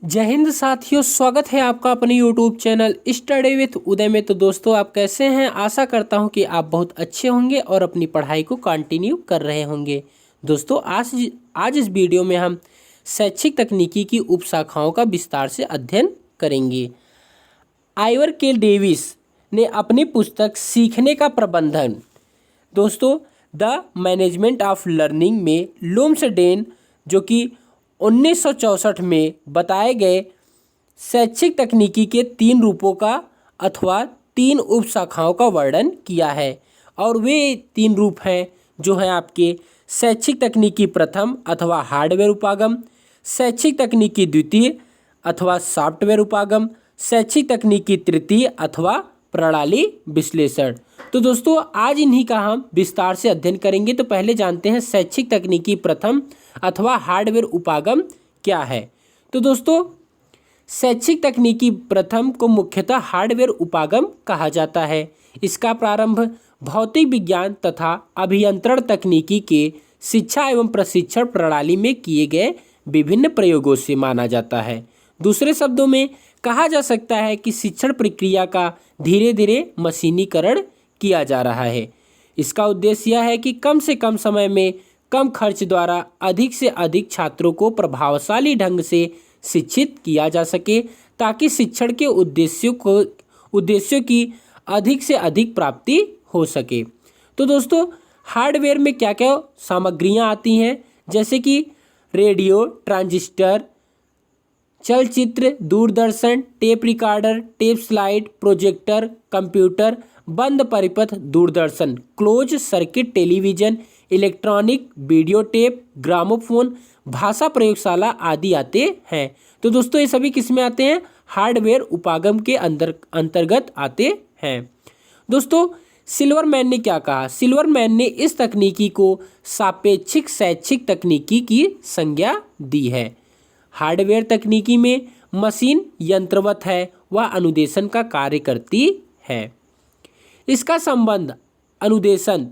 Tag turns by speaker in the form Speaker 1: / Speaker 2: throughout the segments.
Speaker 1: जय हिंद साथियों, स्वागत है आपका अपने YouTube चैनल स्टडी विथ उदय में। तो दोस्तों, आप कैसे हैं? आशा करता हूं कि आप बहुत अच्छे होंगे और अपनी पढ़ाई को कंटिन्यू कर रहे होंगे। दोस्तों, आज इस वीडियो में हम शैक्षिक तकनीकी की उपशाखाओं का विस्तार से अध्ययन करेंगे। आइवर के डेविस ने अपनी पुस्तक सीखने का प्रबंधन दोस्तों द मैनेजमेंट ऑफ लर्निंग में लुम्सडेन, जो कि 1964 में बताए गए शैक्षिक तकनीकी के 3 रूपों का अथवा 3 उपशाखाओं का वर्णन किया है। और वे 3 रूप हैं जो हैं आपके शैक्षिक तकनीकी प्रथम अथवा हार्डवेयर उपागम, शैक्षिक तकनीकी द्वितीय अथवा सॉफ्टवेयर उपागम, शैक्षिक तकनीकी तृतीय अथवा प्रणाली विश्लेषण। तो दोस्तों, आज इन्हीं का हम विस्तार से अध्ययन करेंगे। तो पहले जानते हैं शैक्षिक तकनीकी प्रथम अथवा हार्डवेयर उपागम क्या है। तो दोस्तों, शैक्षिक तकनीकी प्रथम को मुख्यतः हार्डवेयर उपागम कहा जाता है। इसका प्रारंभ भौतिक विज्ञान तथा अभियंत्रण तकनीकी के शिक्षा एवं प्रशिक्षण प्रणाली में किए गए विभिन्न प्रयोगों से माना जाता है। दूसरे शब्दों में कहा जा सकता है कि शिक्षण प्रक्रिया का धीरे धीरे मशीनीकरण किया जा रहा है। इसका उद्देश्य यह है कि कम से कम समय में कम खर्च द्वारा अधिक से अधिक छात्रों को प्रभावशाली ढंग से शिक्षित किया जा सके, ताकि शिक्षण के उद्देश्यों की अधिक से अधिक प्राप्ति हो सके। तो दोस्तों, हार्डवेयर में क्या क्या सामग्रियां आती हैं, जैसे कि रेडियो, ट्रांजिस्टर, चलचित्र, Doordarshan, tape recorder, tape slide, projector, computer, बंद परिपथ Doordarshan, close circuit television, electronic video tape, gramophone, भाषा प्रयोगशाला आदि आते हैं। तो दोस्तों, ये सभी किस में आते हैं? हार्डवेयर उपागम के अंतर्गत आते हैं। दोस्तों, सिल्वरमैन ने क्या कहा? सिल्वरमैन ने इस तकनीकी को सापेक्षिक शैक्षिक तकनीकी की संज्ञा दी है। हार्डवेयर तकनीकी में मशीन यंत्रवत है, वह अनुदेशन का कार्य करती है। इसका संबंध अनुदेशन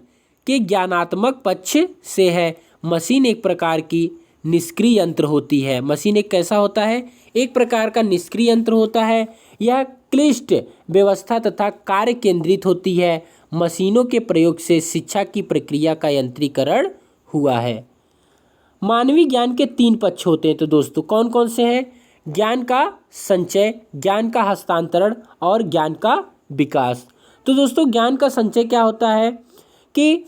Speaker 1: के ज्ञानात्मक पक्ष से है। मशीन एक प्रकार की निष्क्रिय यंत्र होती है। मशीन एक कैसा होता है? एक प्रकार का निष्क्रिय यंत्र होता है। यह क्लिष्ट व्यवस्था तथा कार्य केंद्रित होती है। मशीनों के प्रयोग से शिक्षा की प्रक्रिया का यंत्रीकरण हुआ है। मानवीय ज्ञान के 3 पक्ष होते हैं। तो दोस्तों, कौन कौन से हैं? ज्ञान का संचय, ज्ञान का हस्तांतरण और ज्ञान का विकास। तो दोस्तों, ज्ञान का संचय क्या होता है कि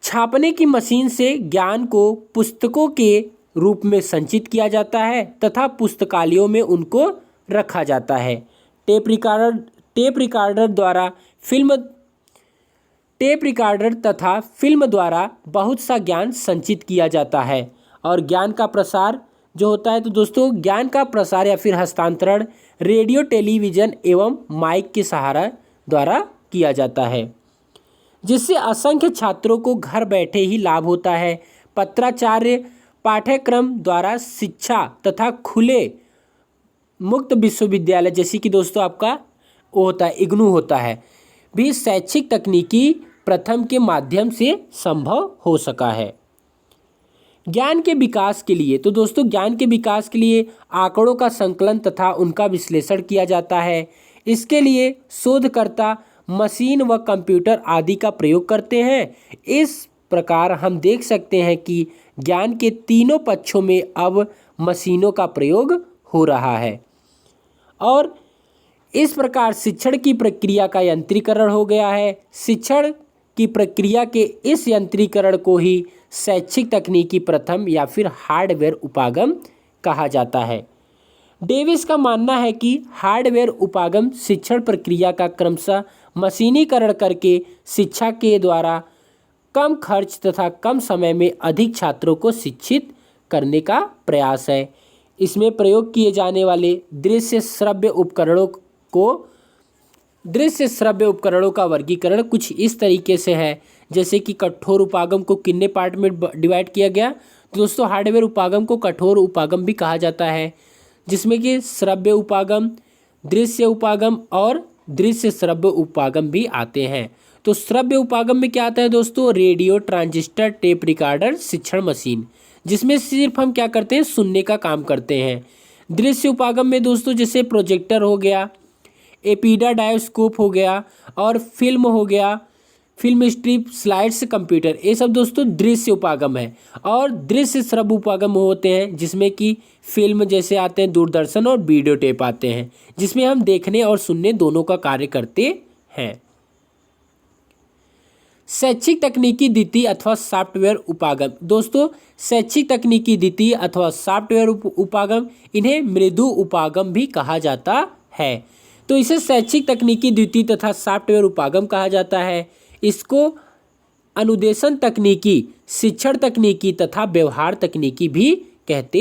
Speaker 1: छापने की मशीन से ज्ञान को पुस्तकों के रूप में संचित किया जाता है तथा पुस्तकालयों में उनको रखा जाता है। टेप रिकॉर्डर तथा फिल्म द्वारा बहुत सा ज्ञान संचित किया जाता है। और ज्ञान का प्रसार जो होता है, तो दोस्तों, ज्ञान का प्रसार या फिर हस्तांतरण रेडियो, टेलीविज़न एवं माइक के सहारा द्वारा किया जाता है, जिससे असंख्य छात्रों को घर बैठे ही लाभ होता है। पत्राचार्य पाठ्यक्रम द्वारा शिक्षा तथा खुले मुक्त विश्वविद्यालय, जैसे कि दोस्तों आपका वो होता है इग्नू होता है, भी शैक्षिक तकनीकी प्रथम के माध्यम से संभव हो सका है। ज्ञान के विकास के लिए, तो दोस्तों, ज्ञान के विकास के लिए आंकड़ों का संकलन तथा उनका विश्लेषण किया जाता है। इसके लिए शोधकर्ता मशीन व कंप्यूटर आदि का प्रयोग करते हैं। इस प्रकार हम देख सकते हैं कि ज्ञान के तीनों पक्षों में अब मशीनों का प्रयोग हो रहा है और इस प्रकार शिक्षण की प्रक्रिया का यंत्रीकरण हो गया है। शिक्षण की प्रक्रिया के इस यंत्रीकरण को ही शैक्षिक तकनीकी प्रथम या फिर हार्डवेयर उपागम कहा जाता है। डेविस का मानना है कि हार्डवेयर उपागम शिक्षण प्रक्रिया का क्रमशः मशीनीकरण करके शिक्षा के द्वारा कम खर्च तथा कम समय में अधिक छात्रों को शिक्षित करने का प्रयास है। इसमें प्रयोग किए जाने वाले दृश्य श्रव्य उपकरणों का वर्गीकरण कुछ इस तरीके से है, जैसे कि कठोर उपागम को कितने पार्ट में डिवाइड किया गया? तो दोस्तों, हार्डवेयर उपागम को कठोर उपागम भी कहा जाता है, जिसमें कि श्रव्य उपागम, दृश्य उपागम और दृश्य श्रव्य उपागम भी आते हैं। तो श्रव्य उपागम में क्या आता है दोस्तों? रेडियो, ट्रांजिस्टर, टेप रिकॉर्डर, शिक्षण मशीन, जिसमें सिर्फ हम क्या करते हैं? सुनने का काम करते हैं। दृश्य उपागम में दोस्तों जैसे प्रोजेक्टर हो गया, एपिडाडायोस्कोप हो गया और फिल्म हो गया, फिल्म स्ट्रिप, स्लाइड्स, कंप्यूटर, ये सब दोस्तों दृश्य उपागम है। और दृश्य श्रव्य उपागम होते हैं जिसमें कि फिल्म जैसे आते हैं, दूरदर्शन और वीडियो टेप आते हैं, जिसमें हम देखने और सुनने दोनों का कार्य करते हैं। शैक्षिक तकनीकी द्वितीय अथवा सॉफ्टवेयर उपागम। दोस्तों शैक्षिक तकनीकी द्वितीय अथवा सॉफ्टवेयर उपागम, इन्हें मृदु उपागम भी कहा जाता है। तो इसे शैक्षिक तकनीकी द्वितीय तथा सॉफ्टवेयर उपागम कहा जाता है। इसको अनुदेशन तकनीकी, शिक्षण तकनीकी तथा व्यवहार तकनीकी भी कहते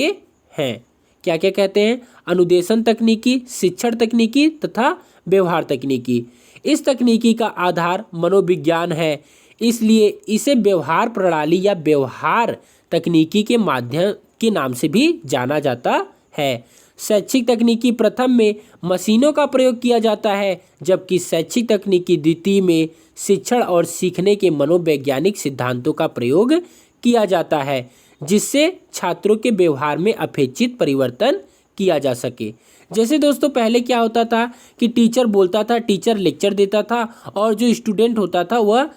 Speaker 1: हैं। क्या क्या कहते हैं? अनुदेशन तकनीकी, शिक्षण तकनीकी तथा व्यवहार तकनीकी। इस तकनीकी का आधार मनोविज्ञान है, इसलिए इसे व्यवहार प्रणाली या व्यवहार तकनीकी के माध्यम के नाम से भी जाना जाता है। शैक्षिक तकनीकी प्रथम में मशीनों का प्रयोग किया जाता है, जबकि शैक्षिक तकनीकी द्वितीय में शिक्षण और सीखने के मनोवैज्ञानिक सिद्धांतों का प्रयोग किया जाता है, जिससे छात्रों के व्यवहार में अपेक्षित परिवर्तन किया जा सके। जैसे दोस्तों पहले क्या होता था कि टीचर बोलता था, टीचर लेक्चर देता था और जो स्टूडेंट होता था वह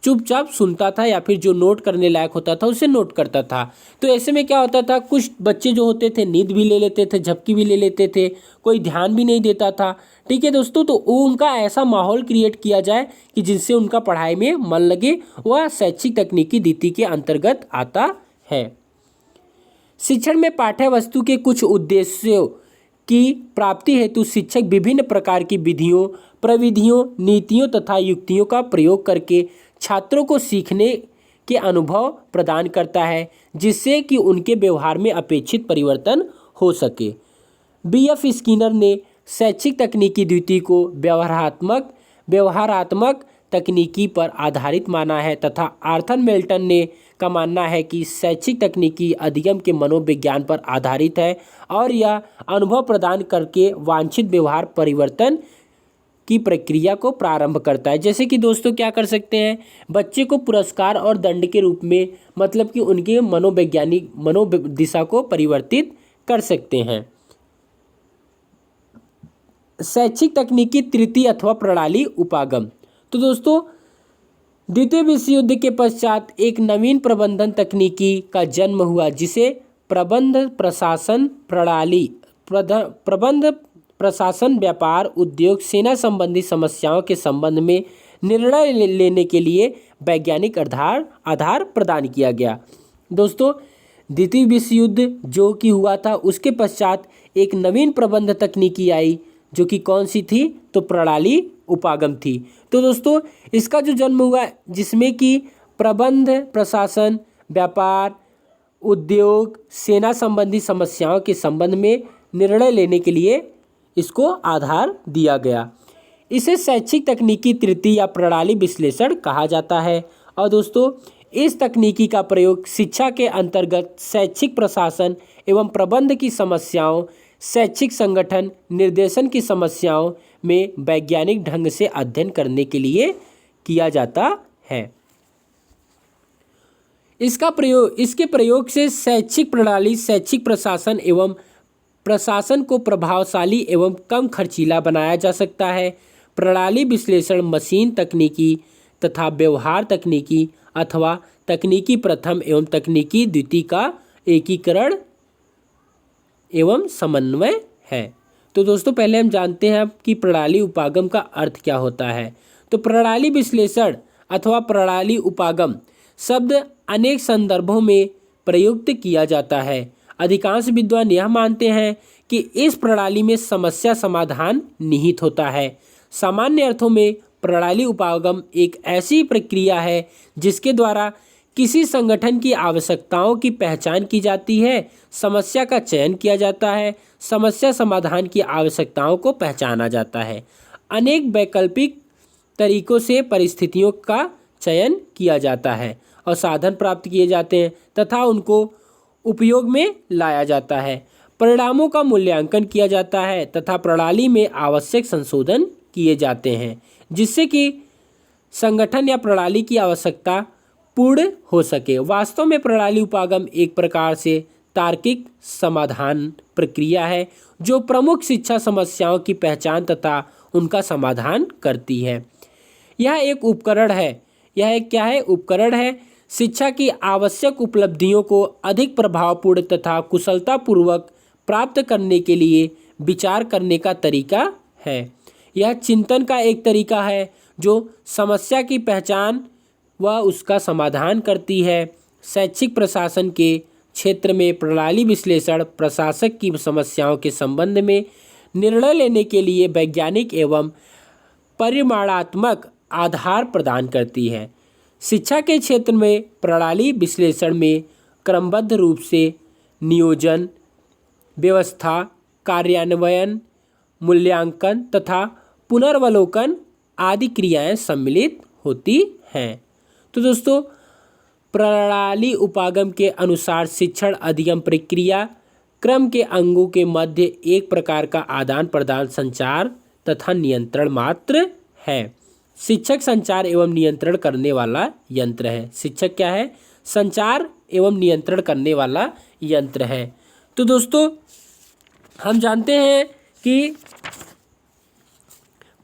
Speaker 1: चुपचाप सुनता था या फिर जो नोट करने लायक होता था उसे नोट करता था। तो ऐसे में क्या होता था, कुछ बच्चे जो होते थे नींद भी ले लेते थे, झपकी भी ले लेते थे, कोई ध्यान भी नहीं देता था। ठीक है दोस्तों, तो उनका ऐसा माहौल क्रिएट किया जाए कि जिससे उनका पढ़ाई में मन लगे, वह शैक्षिक तकनीकी द्वितीय के अंतर्गत आता है। शिक्षण में पाठ्य वस्तु के कुछ उद्देश्यों की प्राप्ति हेतु शिक्षक विभिन्न प्रकार की विधियों, प्रविधियों, नीतियों तथा युक्तियों का प्रयोग करके छात्रों को सीखने के अनुभव प्रदान करता है, जिससे कि उनके व्यवहार में अपेक्षित परिवर्तन हो सके। बीएफ स्किनर ने शैक्षिक तकनीकी द्वितीय को व्यवहारात्मक तकनीकी पर आधारित माना है तथा आर्थर मेल्टन ने का मानना है कि शैक्षिक तकनीकी अधिगम के मनोविज्ञान पर आधारित है और यह अनुभव प्रदान करके वांछित व्यवहार परिवर्तन की प्रक्रिया को प्रारंभ करता है। जैसे कि दोस्तों क्या कर सकते हैं, बच्चे को पुरस्कार और दंड के रूप में मतलब कि उनके मनोवैज्ञानिक मनोदिशा को परिवर्तित कर सकते हैं। शैक्षिक तकनीकी तृतीय अथवा प्रणाली उपागम। तो दोस्तों द्वितीय विश्व युद्ध के पश्चात एक नवीन प्रबंधन तकनीकी का जन्म हुआ, जिसे प्रबंध प्रशासन प्रणाली, प्रबंध प्रशासन, व्यापार, उद्योग, सेना संबंधी समस्याओं के संबंध में निर्णय लेने के लिए वैज्ञानिक आधार प्रदान किया गया। दोस्तों द्वितीय विश्व युद्ध जो कि हुआ था उसके पश्चात एक नवीन प्रबंध तकनीकी आई, जो कि कौन सी थी? तो प्रणाली उपागम थी। तो दोस्तों इसका जो जन्म हुआ, जिसमें कि प्रबंध प्रशासन, व्यापार, उद्योग, सेना संबंधी समस्याओं के संबंध में निर्णय लेने के लिए इसको आधार दिया गया। इसे शैक्षिक तकनीकी तृतीय या प्रणाली विश्लेषण कहा जाता है। और दोस्तों इस तकनीकी का प्रयोग शिक्षा के अंतर्गत शैक्षिक प्रशासन एवं प्रबंध की समस्याओं, शैक्षिक संगठन, निर्देशन की समस्याओं में वैज्ञानिक ढंग से अध्ययन करने के लिए किया जाता है। इसके प्रयोग से शैक्षिक प्रणाली, शैक्षिक प्रशासन एवं प्रशासन को प्रभावशाली एवं कम खर्चीला बनाया जा सकता है। प्रणाली विश्लेषण मशीन तकनीकी तथा व्यवहार तकनीकी अथवा तकनीकी प्रथम एवं तकनीकी द्वितीय का एकीकरण एवं समन्वय है। तो दोस्तों पहले हम जानते हैं कि प्रणाली उपागम का अर्थ क्या होता है। तो प्रणाली विश्लेषण अथवा प्रणाली उपागम शब्द अनेक संदर्भों में प्रयुक्त किया जाता है। अधिकांश विद्वान यह मानते हैं कि इस प्रणाली में समस्या समाधान निहित होता है। सामान्य अर्थों में प्रणाली उपागम एक ऐसी प्रक्रिया है जिसके द्वारा किसी संगठन की आवश्यकताओं की पहचान की जाती है, समस्या का चयन किया जाता है, समस्या समाधान की आवश्यकताओं को पहचाना जाता है, अनेक वैकल्पिक तरीकों से परिस्थितियों का चयन किया जाता है और साधन प्राप्त किए जाते हैं तथा उनको उपयोग में लाया जाता है। परिणामों का मूल्यांकन किया जाता है तथा प्रणाली में आवश्यक संशोधन किए जाते हैं, जिससे कि संगठन या प्रणाली की आवश्यकता पूर्ण हो सके। वास्तव में प्रणाली उपागम एक प्रकार से तार्किक समाधान प्रक्रिया है जो प्रमुख शिक्षा समस्याओं की पहचान तथा उनका समाधान करती है। यह एक उपकरण है, यह एक क्या है, उपकरण है। शिक्षा की आवश्यक उपलब्धियों को अधिक प्रभावपूर्ण तथा कुशलतापूर्वक प्राप्त करने के लिए विचार करने का तरीका है। यह चिंतन का एक तरीका है जो समस्या की पहचान व उसका समाधान करती है। शैक्षिक प्रशासन के क्षेत्र में प्रणाली विश्लेषण प्रशासक की समस्याओं के संबंध में निर्णय लेने के लिए वैज्ञानिक एवं परिमाणात्मक आधार प्रदान करती है। शिक्षा के क्षेत्र में प्रणाली विश्लेषण में क्रमबद्ध रूप से नियोजन, व्यवस्था, कार्यान्वयन, मूल्यांकन तथा पुनर्वलोकन आदि क्रियाएं सम्मिलित होती हैं। तो दोस्तों, प्रणाली उपागम के अनुसार शिक्षण अधिगम प्रक्रिया क्रम के अंगों के मध्य एक प्रकार का आदान प्रदान, संचार तथा नियंत्रण मात्र है। शिक्षक संचार एवं नियंत्रण करने वाला यंत्र है। शिक्षक क्या है? संचार एवं नियंत्रण करने वाला यंत्र है। तो दोस्तों, हम जानते हैं कि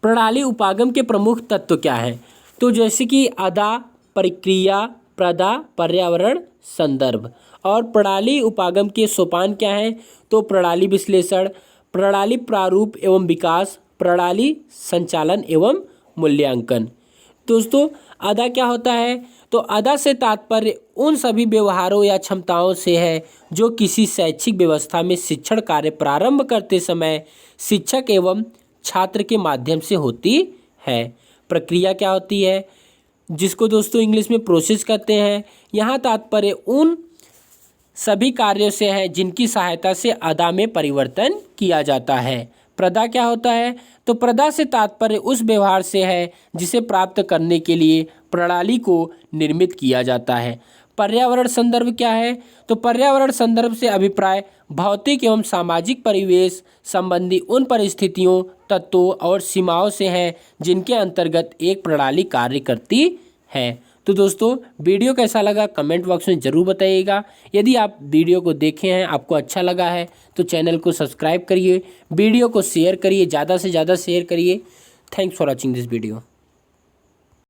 Speaker 1: प्रणाली उपागम के प्रमुख तत्व क्या हैं। तो जैसे कि अदा, प्रक्रिया, प्रदा, पर्यावरण, संदर्भ। और प्रणाली उपागम के सोपान क्या हैं? तो प्रणाली विश्लेषण, प्रणाली प्रारूप एवं विकास, प्रणाली संचालन एवं मूल्यांकन। दोस्तों, अदा क्या होता है? तो अदा से तात्पर्य उन सभी व्यवहारों या क्षमताओं से है जो किसी शैक्षिक व्यवस्था में शिक्षण कार्य प्रारंभ करते समय शिक्षक एवं छात्र के माध्यम से होती है। प्रक्रिया क्या होती है? जिसको दोस्तों इंग्लिश में प्रोसेस कहते हैं। यहाँ तात्पर्य उन सभी कार्यों से है जिनकी सहायता से अदा में परिवर्तन किया जाता है। प्रदा क्या होता है? तो प्रदा से तात्पर्य उस व्यवहार से है जिसे प्राप्त करने के लिए प्रणाली को निर्मित किया जाता है। पर्यावरण संदर्भ क्या है? तो पर्यावरण संदर्भ से अभिप्राय भौतिक एवं सामाजिक परिवेश संबंधी उन परिस्थितियों, तत्वों और सीमाओं से है जिनके अंतर्गत एक प्रणाली कार्य करती है। तो दोस्तों, वीडियो कैसा लगा कमेंट बॉक्स में ज़रूर बताइएगा। यदि आप वीडियो को देखे हैं, आपको अच्छा लगा है तो चैनल को सब्सक्राइब करिए, वीडियो को शेयर करिए, ज़्यादा से ज़्यादा शेयर करिए। Thanks for watching this video.